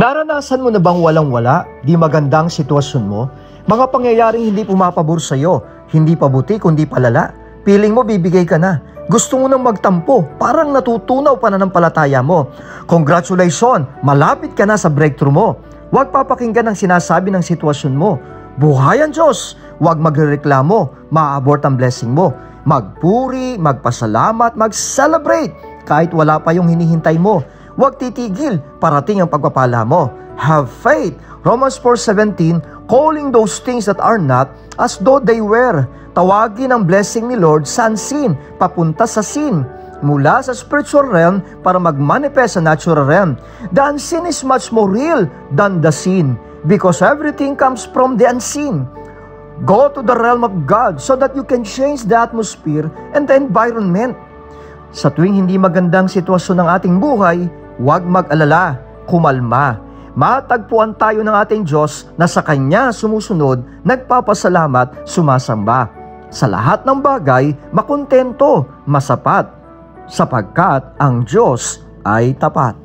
Naranasan mo na bang walang-wala, di magandang sitwasyon mo? Mga pangyayaring hindi pumapabor sa'yo, hindi pabuti kundi palala. Piling mo bibigay ka na. Gusto mo nang magtampo, parang natutunaw pananampalataya mo. Congratulations, malapit ka na sa breakthrough mo. Huwag papakinggan ang sinasabi ng sitwasyon mo. Buhay ang Diyos, huwag magrereklamo, ma-abort ang blessing mo. Magpuri, magpasalamat, mag-celebrate kahit wala pa yung hinihintay mo. Huwag titigil, parating ang pagpapala mo. Have faith. Romans 4:17, calling those things that are not as though they were. Tawagin ang blessing ni Lord sa unseen, papunta sa seen. Mula sa spiritual realm para mag-manifest sa natural realm. The unseen is much more real than the seen because everything comes from the unseen. Go to the realm of God so that you can change the atmosphere and the environment. Sa tuwing hindi magandang sitwasyon ng ating buhay, huwag mag-alala, kumalma. Matagpuan tayo ng ating Diyos na sa Kanya sumusunod, nagpapasalamat, sumasamba. Sa lahat ng bagay, makontento, masapat, sapagkat ang Diyos ay tapat.